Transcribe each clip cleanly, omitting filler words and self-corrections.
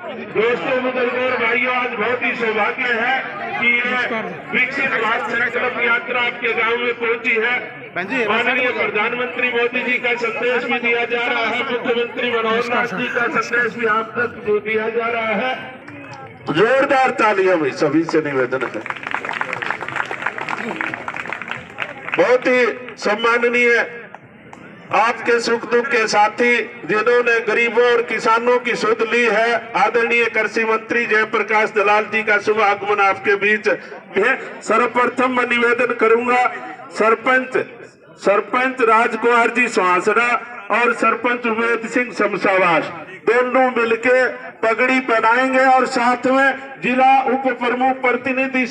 दोस्तों, बुजुर्गों और भाइयों, आज बहुत ही सौभाग्य है कि ये विकसित भारत संकल्प यात्रा आपके गांव में पहुंची है। माननीय प्रधानमंत्री मोदी जी का संदेश भी दिया जा रहा है, मुख्यमंत्री मनोहर लाल जी का संदेश भी आप तक दिया जा रहा है। जोरदार तालियां भाई सभी से निवेदन है। बहुत ही सम्माननीय आपके सुख दुख के साथी जिन्होंने गरीबों और किसानों की सुध ली है, आदरणीय कृषि मंत्री जयप्रकाश दलाल जी का शुभ आगमन आपके बीच है। सर्वप्रथम मैं निवेदन करूंगा सरपंच राजकुमार जी सुहासरा और सरपंच उमेद सिंह शमशाबाद दोनों मिलके पगड़ी पहनाएंगे और साथ में जिला उप प्रमुख प्रतिनिधि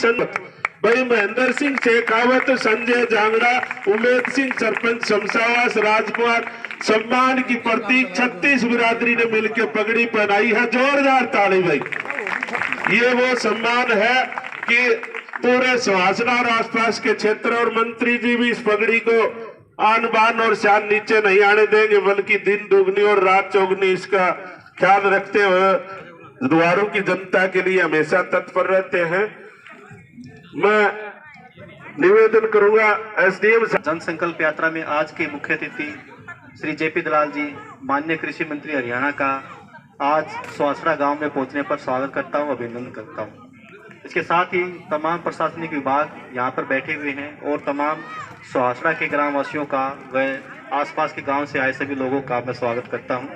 भाई महेंद्र सिंह शेखावत, संजय जांगड़ा, उमेद सिंह सरपंच शमशाबाद, राजकुमार सम्मान की प्रतीक 36 बिरादरी ने मिलकर पगड़ी पहनाई है। जोरदार ताली भाई। ये वो सम्मान है कि पूरे सुहासना और आसपास के क्षेत्र और मंत्री जी भी इस पगड़ी को आन बान और शान नीचे नहीं आने देंगे, बल्कि दिन दुगनी और रात चौगनी इसका ख्याल रखते हुए द्वारों की जनता के लिए हमेशा तत्पर रहते हैं। मैं निवेदन करूंगा एसडीएम जन संकल्प यात्रा में आज के मुख्य अतिथि श्री जेपी दलाल जी, माननीय कृषि मंत्री हरियाणा का आज सुहासरा गांव में पहुंचने पर स्वागत करता हूं, अभिनंदन करता हूं। इसके साथ ही तमाम प्रशासनिक विभाग यहां पर बैठे हुए हैं और तमाम सुहासरा के ग्रामवासियों का व आसपास के गांव से आए सभी लोगों का मैं स्वागत करता हूं।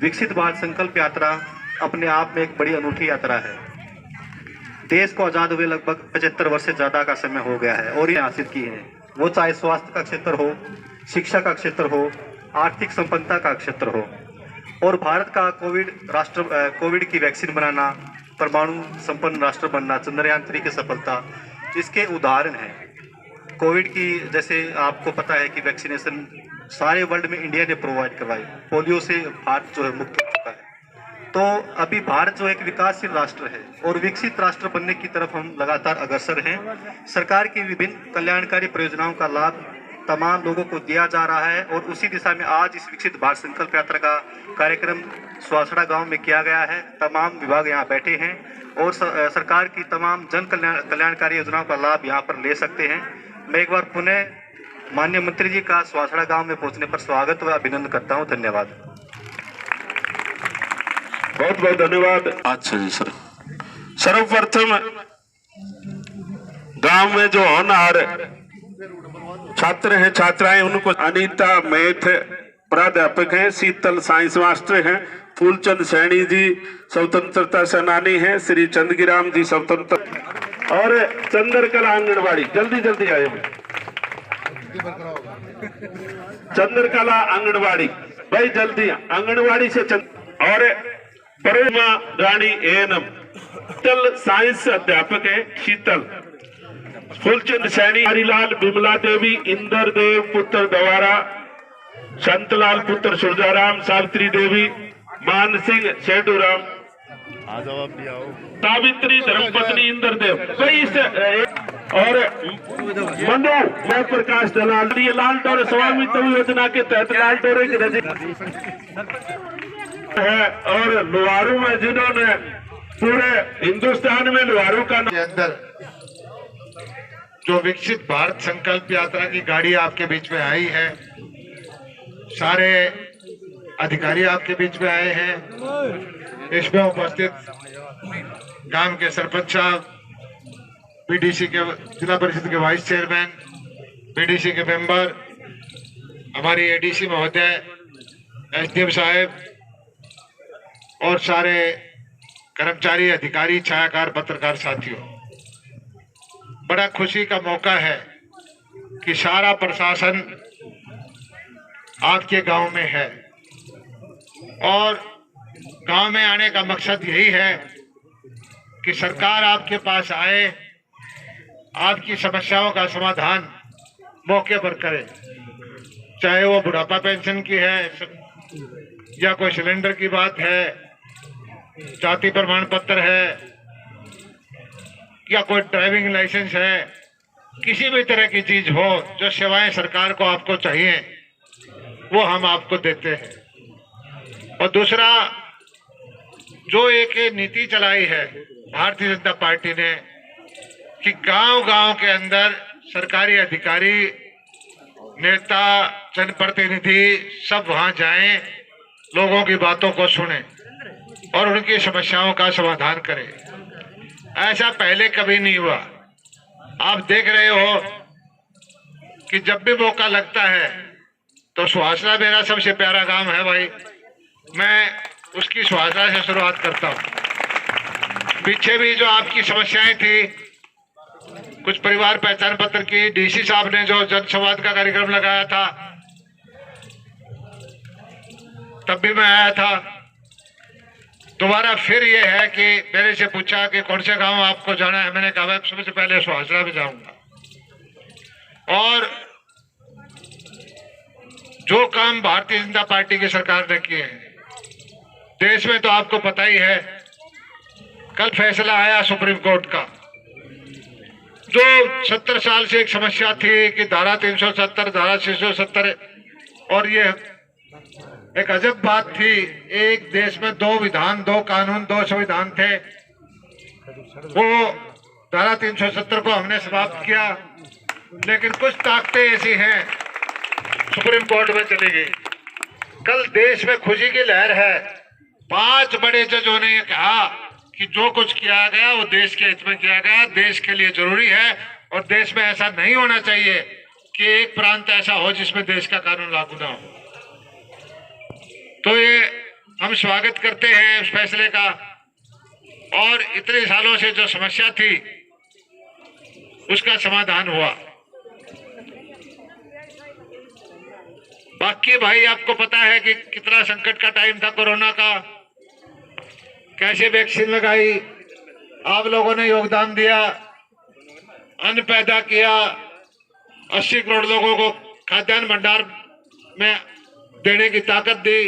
विकसित भारत संकल्प यात्रा अपने आप में एक बड़ी अनूठी यात्रा है। देश को आज़ाद हुए लगभग 75 वर्ष से ज़्यादा का समय हो गया है और ये हासिल की है, वो चाहे स्वास्थ्य का क्षेत्र हो, शिक्षा का क्षेत्र हो, आर्थिक संपन्नता का क्षेत्र हो। और भारत का कोविड की वैक्सीन बनाना, परमाणु संपन्न राष्ट्र बनना, चंद्रयान 3 की सफलता इसके उदाहरण हैं। कोविड की जैसे आपको पता है कि वैक्सीनेशन सारे वर्ल्ड में इंडिया ने प्रोवाइड करवाई। पोलियो से भारत जो है मुक्त हो चुका है। तो अभी भारत जो एक विकासशील राष्ट्र है और विकसित राष्ट्र बनने की तरफ हम लगातार अग्रसर हैं। सरकार की विभिन्न कल्याणकारी परियोजनाओं का लाभ तमाम लोगों को दिया जा रहा है और उसी दिशा में आज इस विकसित भारत संकल्प यात्रा का कार्यक्रम सुहासरा गांव में किया गया है। तमाम विभाग यहाँ बैठे हैं और सरकार की तमाम जन कल्याणकारी योजनाओं का लाभ यहाँ पर ले सकते हैं। मैं एक बार पुनः माननीय मंत्री जी का सुहासरा गाँव में पहुँचने पर स्वागत व अभिनंदन करता हूँ। धन्यवाद। बहुत बहुत धन्यवाद। अच्छा जी सर, सर्वप्रथम गांव में जो होनहार छात्र हैं छात्राएं उनको अनीता मैथ प्राध्यापक हैं, शीतल साइंस मास्टर हैं, फूलचंद सैनी जी स्वतंत्रता सेनानी हैं, श्री चंदगिराम जी स्वतंत्र और चंद्रकला आंगनबाड़ी जल्दी जल्दी आए चंद्रकला आंगनबाड़ी भाई जल्दी आंगनबाड़ी से और परिमा रानी एएनएम शीतल साइंस अध्यापक है, शीतल फूलचंद सैनी, हरिलाल, विमला देवी, इंदर देव पुत्र दवारा, संतलाल पुत्र सुरजाराम, सावित्री देवी, मान सिंह सेठूराम, सावित्री धर्मपत्नी इंदर देव और मनु जयप्रकाश दलाल। ये लाल डोरे स्वामित्व योजना के तहत लाल डोरे की है और लुहारू में जिन्होंने पूरे हिंदुस्तान में लुहारू का अंदर जो विकसित भारत संकल्प यात्रा की गाड़ी आपके बीच में आई है, सारे अधिकारी आपके बीच में आए हैं। इसमें उपस्थित गांव के सरपंच साहब, पीडीसी के जिला परिषद के वाइस चेयरमैन, पीडीसी के मेंबर, हमारी एडीसी महोदय, एसडीएम साहब और सारे कर्मचारी, अधिकारी, छायाकार, पत्रकार साथियों, बड़ा खुशी का मौका है कि सारा प्रशासन आपके गांव में है और गांव में आने का मकसद यही है कि सरकार आपके पास आए, आपकी समस्याओं का समाधान मौके पर करे, चाहे वो बुढ़ापा पेंशन की है या कोई सिलेंडर की बात है, जाति प्रमाण पत्र है या कोई ड्राइविंग लाइसेंस है, किसी भी तरह की चीज हो, जो सेवाएं सरकार को आपको चाहिए वो हम आपको देते हैं। और दूसरा, जो एक नीति चलाई है भारतीय जनता पार्टी ने कि गांव-गांव के अंदर सरकारी अधिकारी, नेता, जनप्रतिनिधि सब वहां जाएं, लोगों की बातों को सुने और उनकी समस्याओं का समाधान करें। ऐसा पहले कभी नहीं हुआ। आप देख रहे हो कि जब भी मौका लगता है तो सुहासरा मेरा सबसे प्यारा गांव है भाई, मैं उसकी सुहासरा से शुरुआत करता हूं। पीछे भी जो आपकी समस्याएं थी, कुछ परिवार पहचान पत्र की, डीसी साहब ने जो जनसंवाद का कार्यक्रम लगाया था तब भी मैं आया था। दोबारा फिर ये है कि मेरे से पूछा कि कौन से गांव आपको जाना है, मैंने कहा सबसे पहले सुहासरा में जाऊंगा। और जो काम भारतीय जनता पार्टी की सरकार ने किए हैं देश में तो आपको पता ही है। कल फैसला आया सुप्रीम कोर्ट का, जो 70 साल से एक समस्या थी कि धारा 370, धारा 670, और ये एक अजब बात थी, एक देश में 2 विधान, 2 कानून, 2 संविधान थे। वो धारा 370 को हमने समाप्त किया, लेकिन कुछ ताकतें ऐसी हैं सुप्रीम कोर्ट में चली गई। कल देश में खुशी की लहर है। 5 बड़े जजों ने ये कहा कि जो कुछ किया गया वो देश के हित में किया गया, देश के लिए जरूरी है, और देश में ऐसा नहीं होना चाहिए कि एक प्रांत ऐसा हो जिसमें देश का कानून लागू ना हो। तो ये हम स्वागत करते हैं इस फैसले का। और इतने सालों से जो समस्या थी उसका समाधान हुआ। बाकी भाई आपको पता है कि कितना संकट का टाइम था कोरोना का, कैसे वैक्सीन लगाई, आप लोगों ने योगदान दिया, अन्न पैदा किया, 80 करोड़ लोगों को खाद्यान्न भंडार में देने की ताकत दी।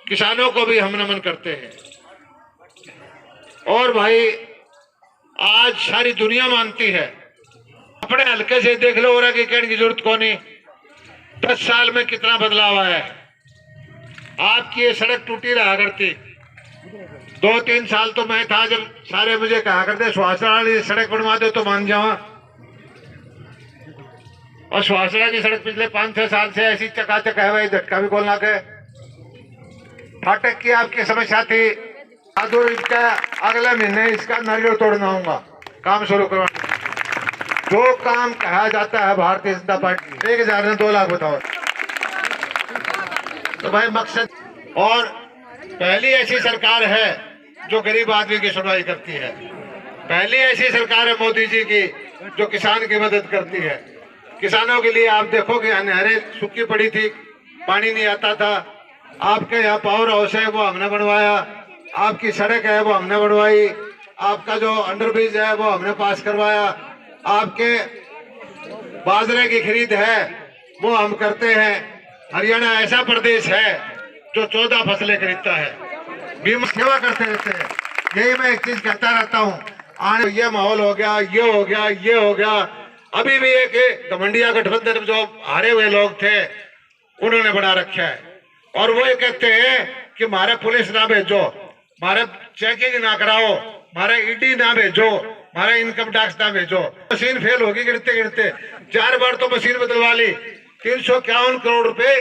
किसानों को भी हम नमन करते हैं। और भाई आज सारी दुनिया मानती है, अपने हल्के से देख लो, और आगे कहने की जरूरत को नहीं। 10 साल में कितना बदलाव आया है। आपकी ये सड़क टूटी रहा करती, 2-3 साल तो मैं था जब सारे मुझे कहा करते सुहासरा वाली सड़क बनवा दो तो मान जाओ, और सुहासरा की सड़क पिछले 5-6 साल से ऐसी चकाचक है भाई, झटका भी खोलना के। फाटक की आपकी समस्या थी, इसका अगले महीने इसका नारियल तोड़ना होगा, काम शुरू करवाना। जो काम कहा जाता है भारतीय जनता पार्टी 1000 ने 2 लाख बताओ तो भाई मकसद। और पहली ऐसी सरकार है जो गरीब आदमी की सुनवाई करती है। पहली ऐसी सरकार है मोदी जी की जो किसान की मदद करती है। किसानों के लिए आप देखो कि नहरें सूखी पड़ी थी, पानी नहीं आता था। आपके यहाँ पावर हाउस है वो हमने बनवाया, आपकी सड़क है वो हमने बनवाई, आपका जो अंडरब्रिज है वो हमने पास करवाया, आपके बाजरे की खरीद है वो हम करते हैं। हरियाणा ऐसा प्रदेश है जो 14 फसलें खरीदता है, बीमा सेवा करते रहते हैं। यही मैं एक चीज कहता रहता हूँ, आने ये माहौल हो गया, ये हो गया, ये हो गया। अभी भी एक घमंडिया गठबंधन जो हारे हुए लोग थे उन्होंने बना रखा है, और वो ये कहते हैं कि हमारे पुलिस ना भेजो, हमारे चेकिंग ना कराओ, हमारे ईडी ना भेजो, हमारे इनकम टैक्स ना भेजो। मशीन फेल होगी गिरते गिरते, 4 बार तो मशीन बदलवा ली। 351 करोड़ रुपए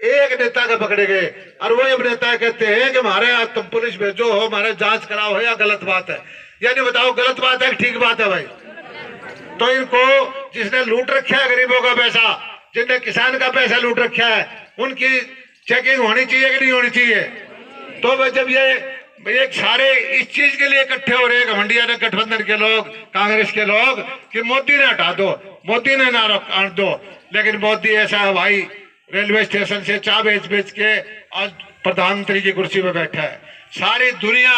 एक नेता का पकड़े गए, और वो अब नेता कहते हैं कि हमारे तुम पुलिस भेजो हो, हमारे जांच कराओ हो, या गलत बात है। यानी बताओ गलत बात है ठीक बात है भाई। तो इनको जिसने लूट रखा है गरीबों का पैसा, जिसने किसान का पैसा लूट रखा है, उनकी चेकिंग होनी चाहिए कि नहीं होनी चाहिए। तो जब ये सारे इस चीज के लिए इकट्ठे हो रहे हैं घमंडिया गठबंधन के लोग, कांग्रेस के लोग, कि मोदी ने हटा दो, मोदी ने ना आन दो, लेकिन मोदी ऐसा है भाई, रेलवे स्टेशन से चाय बेच बेच के आज प्रधानमंत्री की कुर्सी पे बैठा है। सारी दुनिया,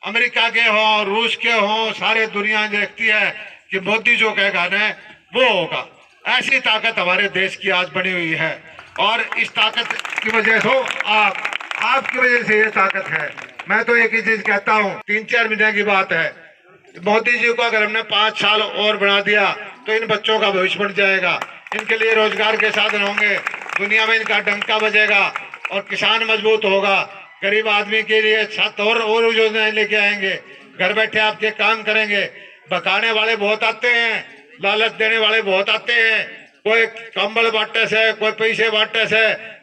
अमेरिका के हो, रूस के हो, सारे दुनिया देखती है कि मोदी जो कहेगा ना वो होगा। ऐसी ताकत हमारे देश की आज बनी हुई है, और इस ताकत की वजह से आपकी वजह से ये ताकत है। मैं तो एक ही चीज कहता हूँ, 3-4 महीने की बात है, मोदी जी को अगर हमने 5 साल और बढ़ा दिया तो इन बच्चों का भविष्य बन जाएगा, इनके लिए रोजगार के साधन होंगे, दुनिया में इनका डंका बजेगा, और किसान मजबूत होगा, गरीब आदमी के लिए 7 और योजनाएं लेके आएंगे। घर बैठे आपके काम करेंगे। बकाने वाले बहुत आते हैं, लालच देने वाले बहुत आते हैं, कोई कंबल बांटने से, कोई पैसे बांटने से,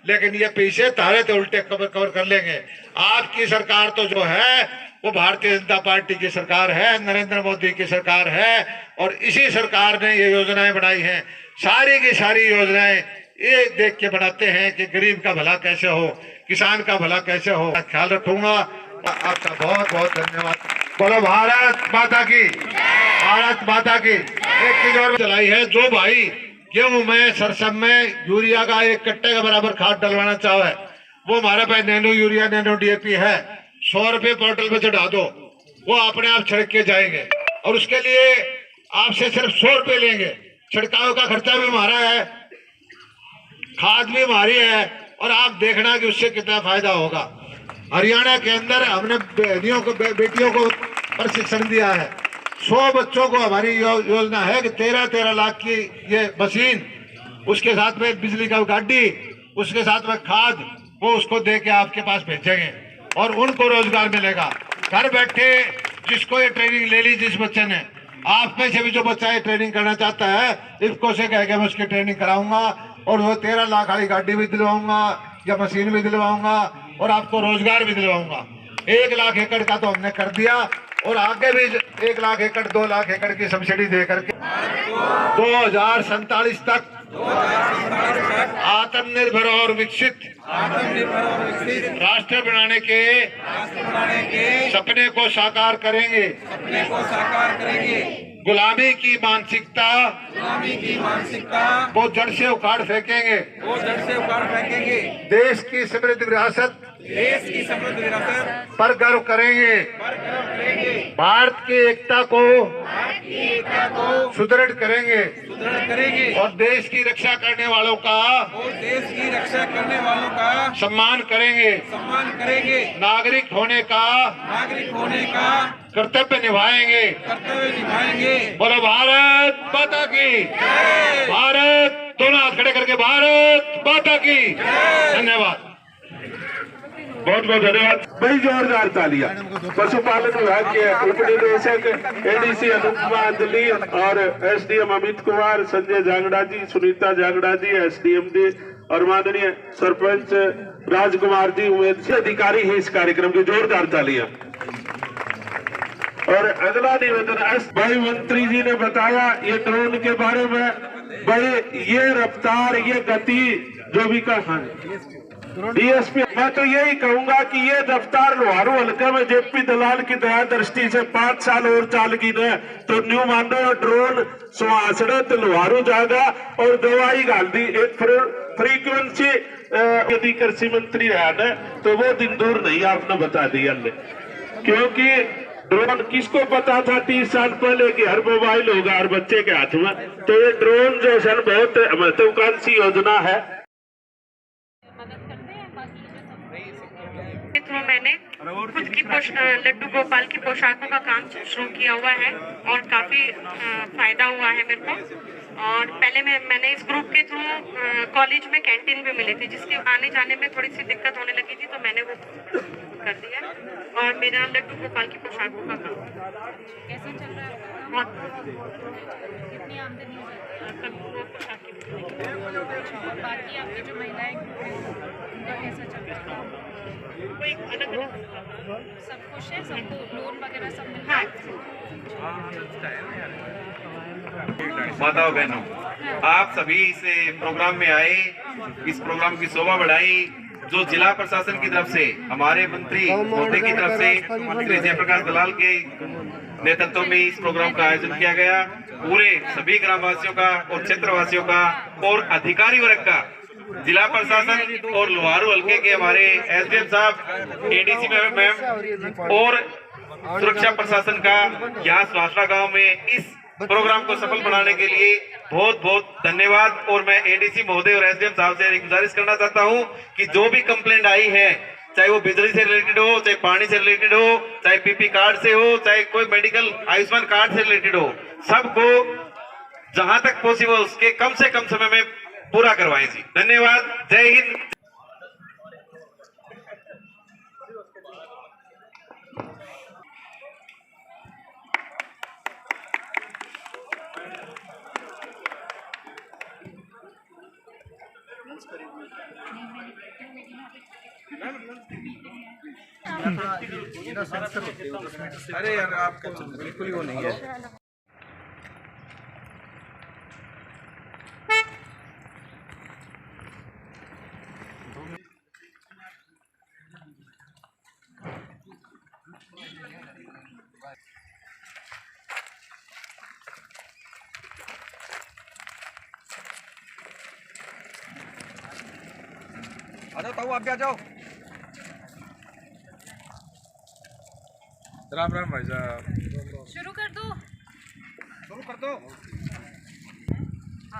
लेकिन ये पैसे तारे तो उल्टे कवर कर लेंगे। आपकी सरकार तो जो है वो भारतीय जनता पार्टी की सरकार है, नरेंद्र मोदी की सरकार है, और इसी सरकार ने ये योजनाएं बनाई हैं। सारी की सारी योजनाएं ये देख के बनाते हैं कि गरीब का भला कैसे हो, किसान का भला कैसे हो। ख्याल रखूंगा। आपका बहुत बहुत धन्यवाद। बोलो भारत माता की, भारत माता की। एक चीज और चलाई है, जो भाई गेहूं में, सरसों में यूरिया का 1 कट्टे का बराबर खाद डलवाना चाहे, वो हमारे पास नैनो यूरिया, नैनो DAP है। 100 रुपये पोर्टल पे चढ़ा दो, वो अपने आप छिड़क के जाएंगे, और उसके लिए आपसे सिर्फ 100 रुपये लेंगे। छिड़काव का खर्चा भी हमारा है, खाद भी हमारी है, और आप देखना कि उससे कितना फायदा होगा। हरियाणा के अंदर हमने बेटियों को प्रशिक्षण दिया है। 100 बच्चों को हमारी योजना है कि 13-13 लाख की ये मशीन, उसके साथ में बिजली का गाड़ी, उसके साथ में खाद, वो उसको दे के आपके पास भेजेंगे और उनको रोजगार मिलेगा। घर बैठे जिसको ये ट्रेनिंग ले ली, जिस बच्चे ने, आप में से भी जो बच्चा ये ट्रेनिंग करना चाहता है, इसको से कह के मैं उसकी ट्रेनिंग कराऊंगा, और वो 13 लाख वाली गाड़ी भी दिलवाऊंगा या मशीन भी दिलवाऊंगा, और आपको रोजगार भी दिलवाऊंगा। 1 लाख एकड़ का तो हमने कर दिया, और आगे भी 1 लाख एकड़, 2 लाख एकड़ की सब्सिडी दे करके 2047 तक आत्मनिर्भर और विकसित राष्ट्र बनाने के सपने को साकार करेंगे। गुलामी की मानसिकता वो जड़ से उखाड़ फेंकेंगे। देश की समृद्ध विरासत पर गर्व करेंगे। भारत की एकता को सुदृढ़ करेंगे, और देश की रक्षा करने वालों का सम्मान करेंगे। नागरिक होने का कर्तव्य निभाएंगे। बोलो भारत माता की, भारत, दोनों हाथ खड़े करके भारत माता की। धन्यवाद। बहुत बहुत धन्यवाद। बड़ी जोरदार तालियां। पशुपालन विभाग के उप निदेशक ADC अनुपमा अंजलि और SDM अमित कुमार, संजय जांगड़ा जी, सुनीता जांगड़ा जी, SDM जी, और माननीय सरपंच राजकुमार जी, उमेद से अधिकारी हैं इस कार्यक्रम की। जोरदार तालियां। और अगला निवेदन भाई मंत्री जी ने बताया ये ड्रोन के बारे में। भाई ये रफ्तार, ये गति जो भी कहा DSP, मैं तो यही कहूंगा कि ये रफ्तार लोहारू हल्के में JP दलाल की दया दृष्टि से 5 साल और चाल की न तो न्यू मानो ड्रोन सुहासड़े तो लोहारू जाएगा, और दवाई गाल दी एक फ्रीक्वेंसी। यदि कृषि मंत्री रहा न तो वो दिन दूर नहीं, आपने बता दिया। क्योंकि ड्रोन किसको पता था 30 साल पहले कि हर मोबाइल होगा हर बच्चे के हाथ में। तो ये ड्रोन जो है बहुत महत्वाकांक्षी योजना है। मैंने खुद की लड्डू गोपाल की पोशाकों का काम शुरू किया हुआ है, और काफी फायदा हुआ है मेरे को। और पहले मैंने इस ग्रुप के थ्रू कॉलेज में कैंटीन भी मिली थी, जिसके आने जाने में थोड़ी सी दिक्कत होने लगी थी, तो मैंने वो कर दिया। और मेरा लड्डू गोपाल की पोशाकों का काम कैसा चल रहा है? बहुत कितनी आमदनी हो जाती है पोशाक की? बाकी आपकी जो महिलाएं उनका कैसा चल रहा है? वो एक अलग सब खुश है, सबको लोन वगैरह सब मिल रहा है। माताओं बहनों, आप सभी इस प्रोग्राम में आए, इस प्रोग्राम की शोभा बढ़ाई। जो जिला प्रशासन की तरफ से, हमारे मंत्री महोदय की तरफ से, श्री जयप्रकाश दलाल के नेतृत्व में इस प्रोग्राम का आयोजन किया गया। पूरे सभी ग्रामवासियों का और क्षेत्रवासियों का और अधिकारी वर्ग का, जिला प्रशासन और लोहारू हल्के के हमारे SDM साहब, ADC मैम और सुरक्षा प्रशासन का यहाँ स्वासड़ा गांव में इस प्रोग्राम को सफल बनाने के लिए बहुत बहुत धन्यवाद। और मैं ADC महोदय और SDM साहब से गुजारिश करना चाहता हूँ कि जो भी कंप्लेंट आई है, चाहे वो बिजली से रिलेटेड हो, चाहे पानी से रिलेटेड हो, चाहे PP कार्ड से हो, चाहे कोई मेडिकल आयुष्मान कार्ड से रिलेटेड हो, सबको जहां तक पॉसिबल उसके कम से कम समय में पूरा करवाएं जी। धन्यवाद। जय हिंद। अरे यार आपको बिल्कुल ही वो नहीं है। आ जाओ ताऊ, आप भी आ जाओ। राम राम भाई साहब। शुरू कर दो। शुरू कर दो।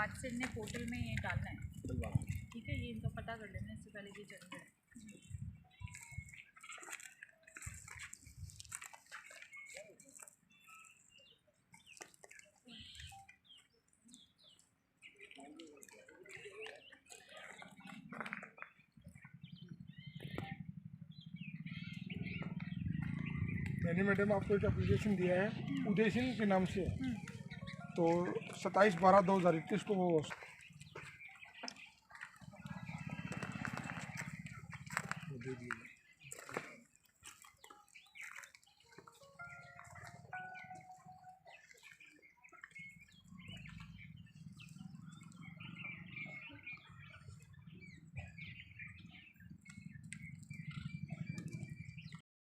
आज से इन्हें पोर्टल में ये डालना है, ठीक है? ये इनका पता कर लेना इससे पहले कि चल जाए। मैंने मैडम आपको एक एप्लीकेशन दिया है उदय सिंह के नाम से, तो 27/12/2021 को वो दे दिया।